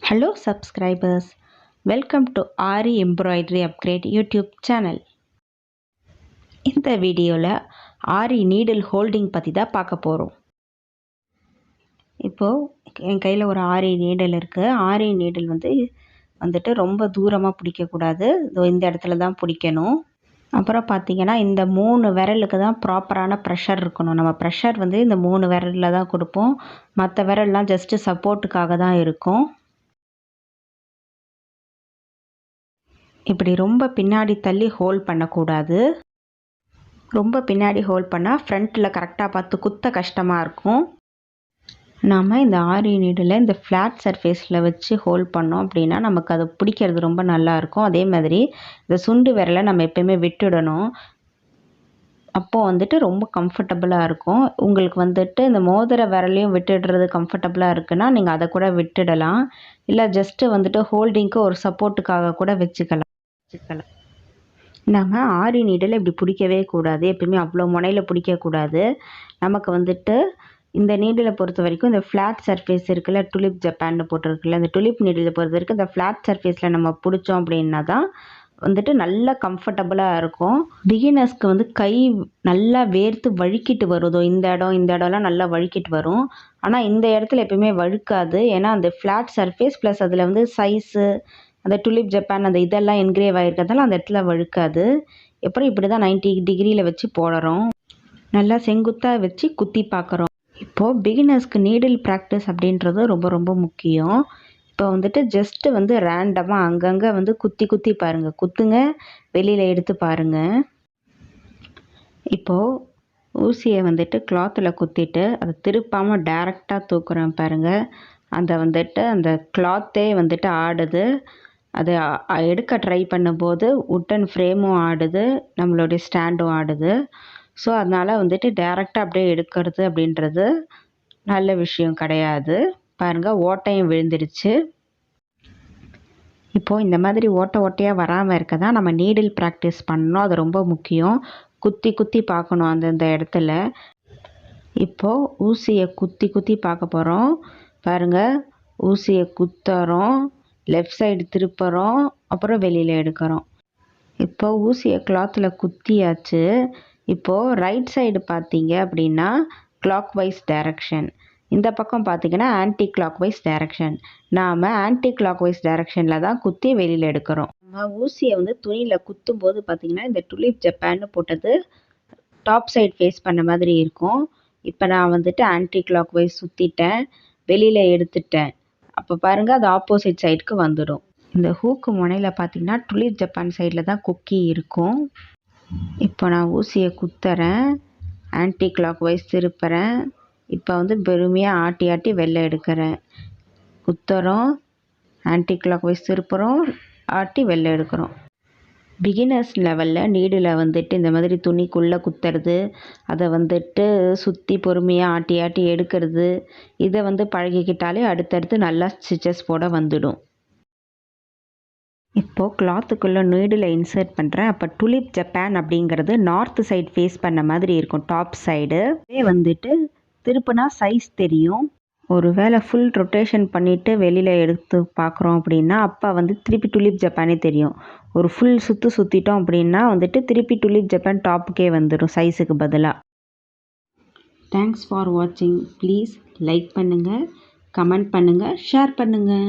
Hello subscribers, welcome to Ari Embroidery Upgrade YouTube channel. இந்த வீடியோவில் ஆரி needle holding பற்றி தான் பார்க்க போகிறோம். இப்போது என் கையில் ஒரு ஆரி நீடில் இருக்குது. ஆரி நீடில் வந்துட்டு ரொம்ப தூரமாக பிடிக்கக்கூடாது, இந்த இடத்துல தான் பிடிக்கணும். அப்புறம் பார்த்திங்கன்னா இந்த 3 விரலுக்கு தான் ப்ராப்பரான ப்ரெஷர் இருக்கணும். நம்ம ப்ரெஷர் இந்த 3 விரலில் தான் கொடுப்போம், மற்ற விரல்லாம் ஜஸ்ட்டு சப்போர்ட்டுக்காக தான் இருக்கும். இப்படி ரொம்ப பின்னாடி தள்ளி ஹோல்ட் பண்ணக்கூடாது. ரொம்ப பின்னாடி ஹோல்ட் பண்ணால் ஃப்ரண்ட்டில் கரெக்டாக பார்த்து குத்த கஷ்டமாக இருக்கும். நாம் இந்த ஆரி நீடில் இந்த ஃப்ளாட் சர்ஃபேஸில் வச்சு ஹோல்ட் பண்ணோம் அப்படின்னா நமக்கு அது பிடிக்கிறது ரொம்ப நல்லாயிருக்கும். அதே மாதிரி இந்த சுண்டு விரலை நம்ம எப்போயுமே விட்டுடணும். அப்போது ரொம்ப கம்ஃபர்டபுளாக இருக்கும். உங்களுக்கு இந்த மோதிர விரலையும் விட்டுடுறது கம்ஃபர்டபுளாக இருக்குன்னா நீங்கள் அதை கூட விட்டுடலாம். இல்லை ஜஸ்ட்டு ஹோல்டிங்க்கு ஒரு சப்போர்ட்டுக்காக கூட வச்சுக்கலாம். நம்ம ஆரி நீடில் இப்படி பிடிக்கவே கூடாது, எப்பயுமே அவ்வளோ முனையில் பிடிக்கக்கூடாது. நமக்கு இந்த நீடிலை பொறுத்த வரைக்கும் இந்த ஃப்ளாட் சர்ஃபேஸ் இருக்குல்ல, டுலிப் ஜப்பான்னு போட்டிருக்குல்ல, இந்த டுலிப் நீடிலை பொறுத்த வரைக்கும் இந்த ஃப்ளாட் சர்ஃபேஸில் நம்ம பிடிச்சோம் அப்படின்னா தான் நல்லா கம்ஃபர்டபுளாக இருக்கும். பிகினர்ஸ்க்கு கை நல்லா வேர்த்து வழுக்கிட்டு வருதோ, இந்த இடம்லாம் நல்லா வழுக்கிட்டு வரும். ஆனால் இந்த இடத்துல எப்பயுமே வழுக்காது. ஏன்னா அந்த ஃப்ளாட் சர்ஃபேஸ் ப்ளஸ் அதில் சைஸு அந்த டுலிப் ஜப்பான் அந்த இதெல்லாம் என்கிரேவ் ஆகிருக்கிறதால அந்த இடத்துல வழுக்காது. இப்படி தான் 90 டிகிரியில் வச்சு போடுறோம். நல்லா செங்குத்தாக வச்சு குத்தி பார்க்குறோம். இப்போது பிகினர்ஸ்க்கு நீடில் ப்ராக்டிஸ் அப்படின்றது ரொம்ப ரொம்ப முக்கியம். இப்போ ஜஸ்ட்டு ரேண்டமாக அங்கங்கே குத்தி பாருங்கள், குத்துங்க, வெளியில் எடுத்து பாருங்கள். இப்போது ஊசியை கிளாத்தில் குத்திட்டு அதை திருப்பாமல் டேரெக்டாக தூக்குறேன் பாருங்கள். அந்த கிளாத்தே ஆடுது. அதை எடுக்க ட்ரை பண்ணும்போது உட்டன் ஃப்ரேமும் ஆடுது, நம்மளுடைய ஸ்டாண்டும் ஆடுது. ஸோ அதனால் டேரெக்டாக அப்படியே எடுக்கிறது அப்படின்றது நல்ல விஷயம் கிடையாது. பாருங்கள், ஓட்டையும் விழுந்துடுச்சு. இப்போது இந்த மாதிரி ஓட்டையாக வராமல் இருக்க தான் நம்ம நீடில் ப்ராக்டிஸ் பண்ணணும். அது ரொம்ப முக்கியம். குத்தி பார்க்கணும் அந்தந்த இடத்துல. இப்போது ஊசியை குத்தி பார்க்க போகிறோம். பாருங்கள், ஊசியை குத்துறோம், லெஃப்ட் சைடு திருப்புறோம், அப்புறம் வெளியில் எடுக்கிறோம். இப்போ ஊசியை கிளாத்தில் குத்தியாச்சு. இப்போது ரைட் சைடு பார்த்தீங்க அப்படின்னா கிளாக் வைஸ் டைரக்ஷன், இந்த பக்கம் பார்த்தீங்கன்னா ஆன்டி கிளாக் வைஸ் டைரக்ஷன். நாம் ஆன்டி கிளாக் வைஸ் டைரக்ஷனில் தான் குத்தி வெளியில் எடுக்கிறோம். நம்ம ஊசியை துணியில் குத்தும் போது பார்த்திங்கன்னா இந்த டுலிப் ஜப்பான்னு போட்டது டாப் சைடு ஃபேஸ் பண்ண மாதிரி இருக்கும். இப்போ நான் ஆன்டி கிளாக் வைஸ் சுற்றிட்டேன், வெளியில் எடுத்துட்டேன். அப்போ பாருங்கள், அது ஆப்போசிட் சைடுக்கு வந்துடும். இந்த ஹூக்கு முனையில் பார்த்திங்கன்னா டுலிப் ஜப்பான் சைடில் தான் கொக்கி இருக்கும். இப்போ நான் ஊசியை குத்துறேன், ஆன்டி கிளாக் வைஸ் திருப்புறேன். இப்போ பொறுமையாக ஆட்டி வெளில எடுக்கிறேன். குத்துறோம், ஆன்டி கிளாக் வைஸ் திருப்புறோம், ஆட்டி வெளில எடுக்கிறோம். பிகினர்ஸ் லெவலில் நீடில் இந்த மாதிரி துணிக்குள்ளே குத்துறது, அதை சுற்றி பொறுமையாக ஆட்டி எடுக்கிறது, இதை பழகிக்கிட்டாலே அடுத்தடுத்து நல்லா ஸ்டிச்சஸ் போட வந்துடும். இப்போது கிளாத்துக்குள்ளே நீடில் இன்சர்ட் பண்ணுறேன். அப்போ டுலிப் ஜப்பான் அப்படிங்கிறது நார்த் சைடு ஃபேஸ் பண்ண மாதிரி இருக்கும், டாப் சைடு. திருப்புனா சைஸ் தெரியும். ஒரு வேளை ஃபுல் ரொட்டேஷன் பண்ணிவிட்டு வெளியில் எடுத்து பார்க்குறோம் அப்படின்னா அப்போ திருப்பி டுலிப் ஜப்பானே தெரியும். ஒரு ஃபுல் சுற்றிட்டோம் அப்படின்னா திருப்பி டுலிப் ஜப்பான் டாப்புக்கே வந்துடும் சைஸுக்கு பதிலாக. தேங்க்ஸ் ஃபார் வாட்சிங். ப்ளீஸ் லைக் பண்ணுங்கள், கமெண்ட் பண்ணுங்கள், ஷேர் பண்ணுங்கள்.